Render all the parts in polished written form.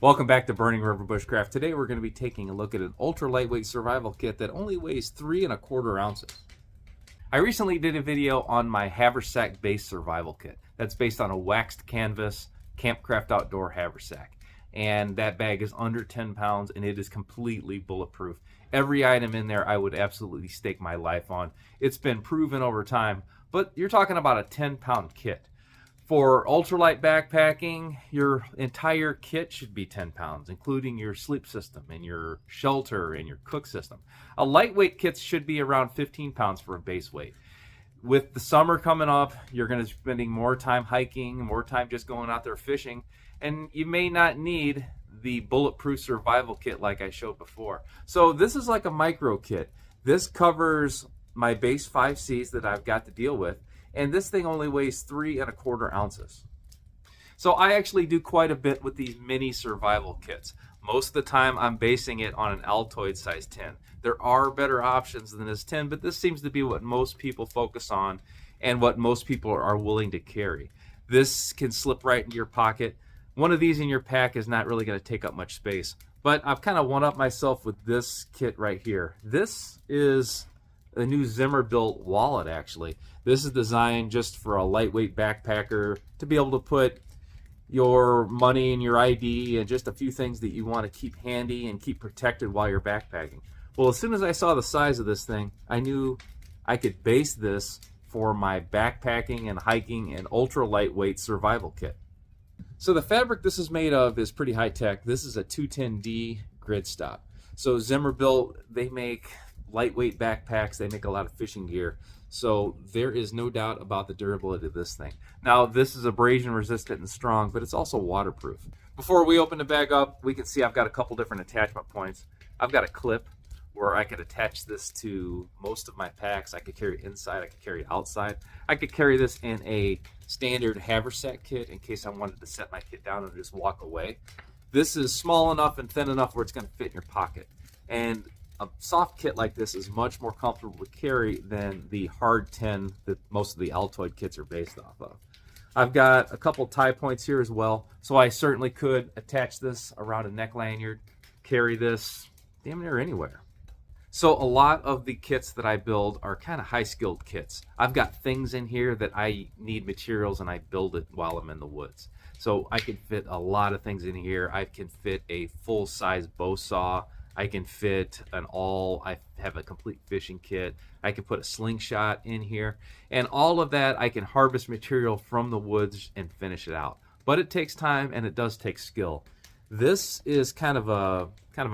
Welcome back to Burning River Bushcraft. Today we're going to be taking a look at an ultra lightweight survival kit that only weighs 3¼ ounces. I recently did a video on my haversack based survival kit that's based on a waxed canvas Campcraft outdoor haversack, and that bag is under 10 pounds and it is completely bulletproof. Every item in there I would absolutely stake my life on. It's been proven over time, but you're talking about a 10-pound kit. For ultralight backpacking, your entire kit should be 10 pounds, including your sleep system and your shelter and your cook system. A lightweight kit should be around 15 pounds for a base weight. With the summer coming up, you're going to be spending more time hiking, more time just going out there fishing, and you may not need the bulletproof survival kit like I showed before. So this is like a micro kit. This covers my base 5Cs that I've got to deal with, and this thing only weighs 3¼ ounces. So I actually do quite a bit with these mini survival kits. Most of the time I'm basing it on an Altoid size 10. There are better options than this 10, but this seems to be what most people focus on and what most people are willing to carry. This can slip right into your pocket. One of these in your pack is not really going to take up much space, but I've kind of one-upped myself with this kit right here. This is a new Zimmerbuilt wallet, actually. This is designed just for a lightweight backpacker to be able to put your money and your ID and just a few things that you want to keep handy and keep protected while you're backpacking. Well, as soon as I saw the size of this thing, I knew I could base this for my backpacking and hiking and ultra lightweight survival kit. So the fabric this is made of is pretty high tech. This is a 210D grid stop. So Zimmerbuilt, they make lightweight backpacks, they make a lot of fishing gear, so there is no doubt about the durability of this thing. Now this is abrasion resistant and strong, but it's also waterproof. Before we open the bag up, we can see I've got a couple different attachment points. I've got a clip where I could attach this to most of my packs. I could carry it inside, I could carry it outside. I could carry this in a standard haversack kit in case I wanted to set my kit down and just walk away. This is small enough and thin enough where it's going to fit in your pocket, and a soft kit like this is much more comfortable to carry than the hard 10 that most of the Altoid kits are based off of. I've got a couple tie points here as well, so I certainly could attach this around a neck lanyard, carry this damn near anywhere. So a lot of the kits that I build are kind of high-skilled kits. I've got things in here that I need materials and I build it while I'm in the woods. So I can fit a lot of things in here. I can fit a full-size bow saw. I can fit I have a complete fishing kit. I can put a slingshot in here, and all of that I can harvest material from the woods and finish it out. But it takes time and it does take skill. This is kind of a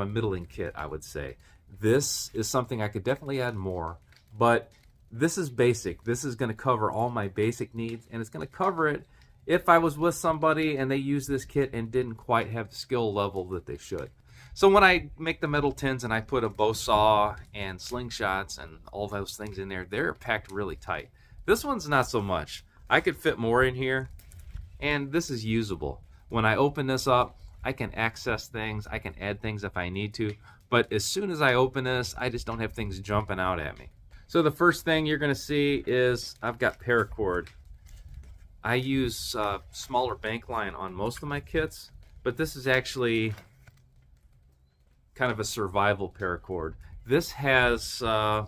middling kit, I would say. This is something I could definitely add more, but this is basic. This is going to cover all my basic needs, and it's going to cover it if I was with somebody and they used this kit and didn't quite have the skill level that they should. So when I make the metal tins and I put a bow saw and slingshots and all those things in there, they're packed really tight. This one's not so much. I could fit more in here, and this is usable. When I open this up, I can access things, I can add things if I need to, but as soon as I open this, I just don't have things jumping out at me. So the first thing you're going to see is I've got paracord. I use smaller bank line on most of my kits, but this is actually kind of a survival paracord. This has a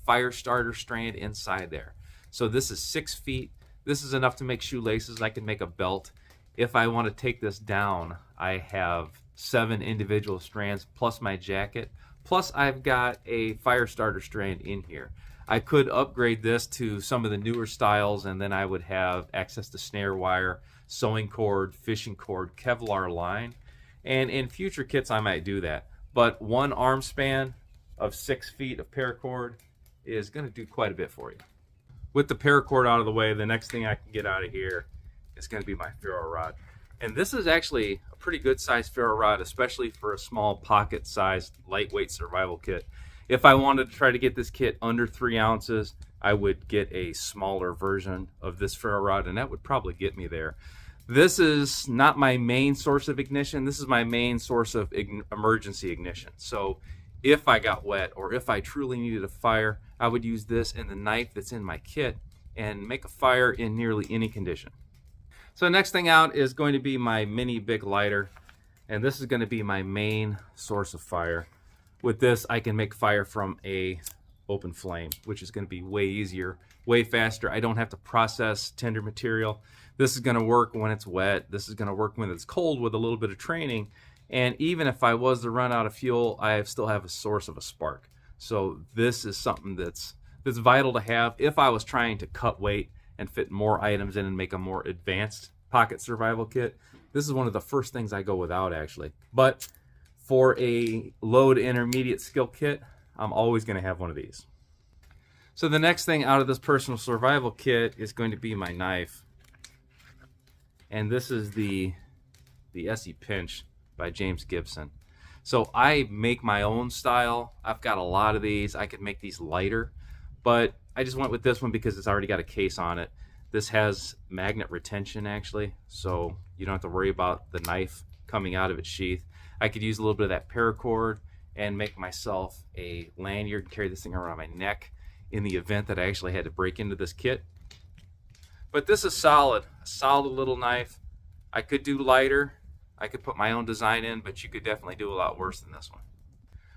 fire starter strand inside there. So this is 6 feet. This is enough to make shoelaces. I can make a belt. If I want to take this down, I have 7 individual strands plus my jacket. Plus I've got a fire starter strand in here. I could upgrade this to some of the newer styles, and then I would have access to snare wire, sewing cord, fishing cord, Kevlar line. And in future kits I might do that, but one arm span of 6 feet of paracord is going to do quite a bit for you. With the paracord out of the way, the next thing I can get out of here is going to be my ferro rod. And this is actually a pretty good sized ferro rod, especially for a small pocket sized lightweight survival kit. If I wanted to try to get this kit under 3 ounces, I would get a smaller version of this ferro rod, and that would probably get me there. This is not my main source of ignition. This is my main source of emergency ignition. So if I got wet or if I truly needed a fire, I would use this and the knife that's in my kit and make a fire in nearly any condition. So next thing out is going to be my mini big lighter. And this is going to be my main source of fire. With this, I can make fire from a open flame, which is going to be way easier, way faster. I don't have to process tinder material. This is going to work when it's wet. This is going to work when it's cold with a little bit of training. And even if I was to run out of fuel, I still have a source of a spark. So this is something that's vital to have if I was trying to cut weight and fit more items in and make a more advanced pocket survival kit. This is one of the first things I go without, actually. But for a low to intermediate skill kit, I'm always going to have one of these. So the next thing out of this personal survival kit is going to be my knife. And this is the Essie Pinch by James Gibson. So I make my own style. I've got a lot of these. I could make these lighter, but I just went with this one because it's already got a case on it. This has magnet retention, actually, so you don't have to worry about the knife coming out of its sheath. I could use a little bit of that paracord and make myself a lanyard, carry this thing around my neck in the event that I actually had to break into this kit. But this is solid, a solid little knife. I could do lighter. I could put my own design in, but you could definitely do a lot worse than this one.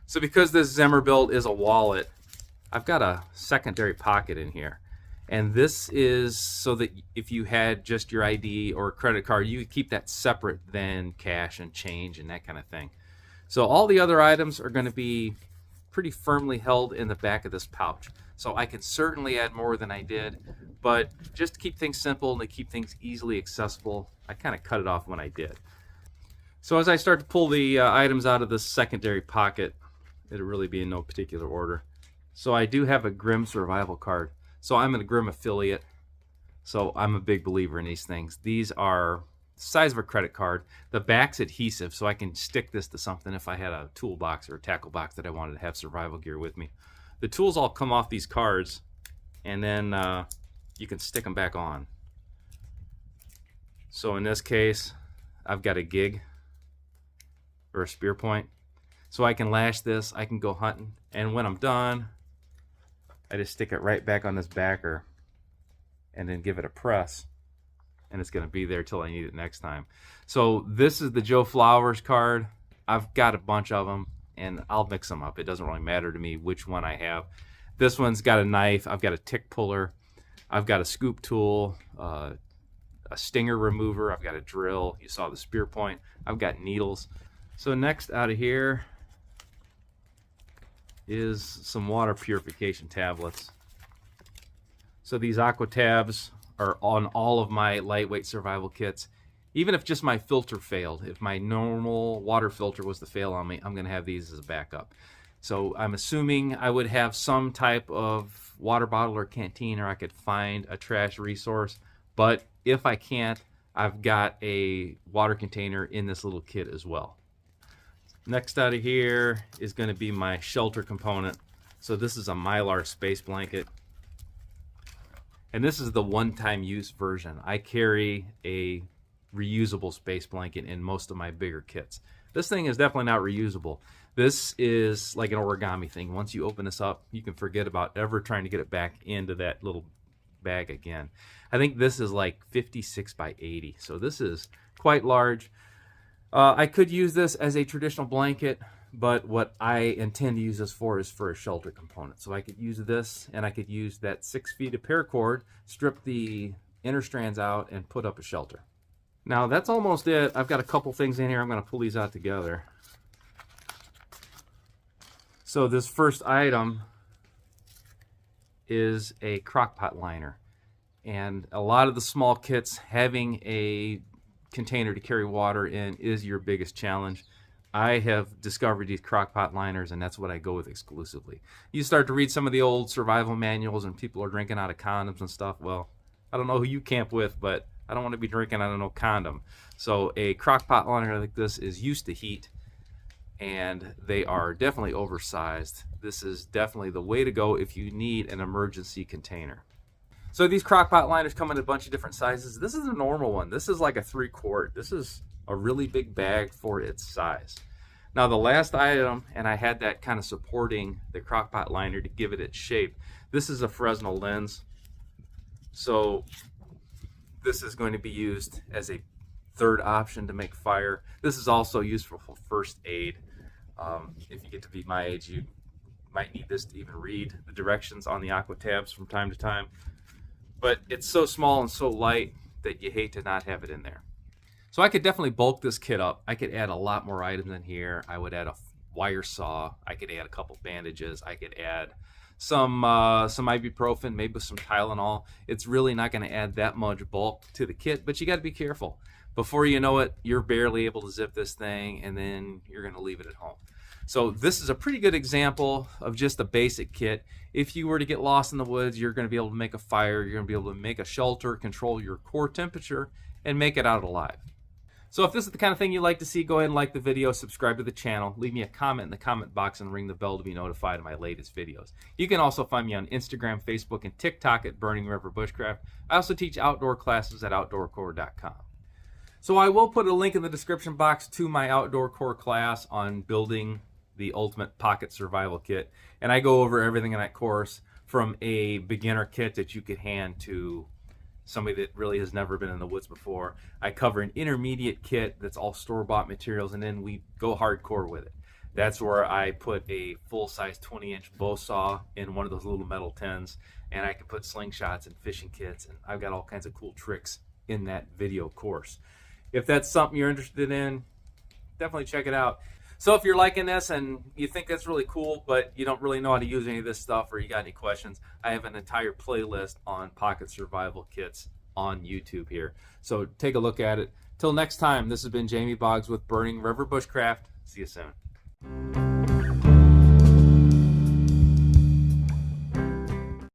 So because this Zimmerbuilt is a wallet, I've got a secondary pocket in here. And this is so that if you had just your ID or a credit card, you could keep that separate than cash and change and that kind of thing. So all the other items are going to be pretty firmly held in the back of this pouch. So I can certainly add more than I did, but just to keep things simple and to keep things easily accessible, I kind of cut it off when I did. So as I start to pull the items out of this secondary pocket, it'll really be in no particular order. So I do have a Grimm survival card. So I'm a Grimm affiliate, so I'm a big believer in these things. These are the size of a credit card. The back's adhesive, so I can stick this to something if I had a toolbox or a tackle box that I wanted to have survival gear with me. The tools all come off these cards, and then you can stick them back on. So in this case, I've got a gig or a spear point. So I can lash this, I can go hunting, and when I'm done, I just stick it right back on this backer and then give it a press, and it's going to be there till I need it next time. So this is the Joe Flowers card. I've got a bunch of them, and I'll mix them up. It doesn't really matter to me which one I have. This one's got a knife. I've got a tick puller. I've got a scoop tool, a stinger remover. I've got a drill. You saw the spear point. I've got needles. So next out of here is some water purification tablets. So these aqua tabs are on all of my lightweight survival kits. Even if just my filter failed, if my normal water filter was to fail on me, I'm going to have these as a backup. So I'm assuming I would have some type of water bottle or canteen, or I could find a trash resource. But if I can't, I've got a water container in this little kit as well. Next out of here is going to be my shelter component. So this is a Mylar space blanket. And this is the one-time use version. I carry a reusable space blanket in most of my bigger kits. This thing is definitely not reusable. This is like an origami thing. Once you open this up, you can forget about ever trying to get it back into that little bag again. I think this is like 56 by 80. So this is quite large. I could use this as a traditional blanket, but what I intend to use this for is for a shelter component. So I could use this, and I could use that 6 feet of paracord, strip the inner strands out, and put up a shelter. Now that's almost it. I've got a couple things in here. I'm going to pull these out together. So this first item is a crockpot liner. And a lot of the small kits, having a container to carry water in is your biggest challenge. I have discovered these crockpot liners, and that's what I go with exclusively. You start to read some of the old survival manuals and people are drinking out of condoms and stuff. Well, I don't know who you camp with, but I don't want to be drinking out of no condom. So a crockpot liner like this is used to heat, and they are definitely oversized. This is definitely the way to go if you need an emergency container. So these crockpot liners come in a bunch of different sizes. This is a normal one. This is like a 3-quart. This is a really big bag for its size. Now the last item, and I had that kind of supporting the crockpot liner to give it its shape. This is a Fresnel lens. So this is going to be used as a third option to make fire. This is also useful for first aid. If you get to be my age, you might need this to even read the directions on the aqua tabs from time to time. But it's so small and so light that you hate to not have it in there. So I could definitely bulk this kit up. I could add a lot more items in here. I would add a wire saw. I could add a couple bandages. I could add some ibuprofen, maybe some Tylenol. It's really not going to add that much bulk to the kit, but you got to be careful. Before you know it, you're barely able to zip this thing, and then you're going to leave it at home. So this is a pretty good example of just a basic kit. If you were to get lost in the woods, you're going to be able to make a fire, you're going to be able to make a shelter, control your core temperature, and make it out alive. So if this is the kind of thing you like to see, go ahead and like the video, subscribe to the channel, leave me a comment in the comment box, and ring the bell to be notified of my latest videos. You can also find me on Instagram, Facebook, and TikTok at Burning River Bushcraft. I also teach outdoor classes at outdoorcore.com. So I will put a link in the description box to my Outdoorcore class on building the ultimate pocket survival kit. And I go over everything in that course, from a beginner kit that you could hand to somebody that really has never been in the woods before. I cover an intermediate kit that's all store-bought materials, and then we go hardcore with it. That's where I put a full-size 20-inch bow saw in one of those little metal tins, and I can put slingshots and fishing kits, and I've got all kinds of cool tricks in that video course. If that's something you're interested in, definitely check it out. So if you're liking this and you think that's really cool, but you don't really know how to use any of this stuff, or you got any questions, I have an entire playlist on pocket survival kits on YouTube here. So take a look at it. Till next time, this has been Jamie Boggs with Burning River Bushcraft. See you soon.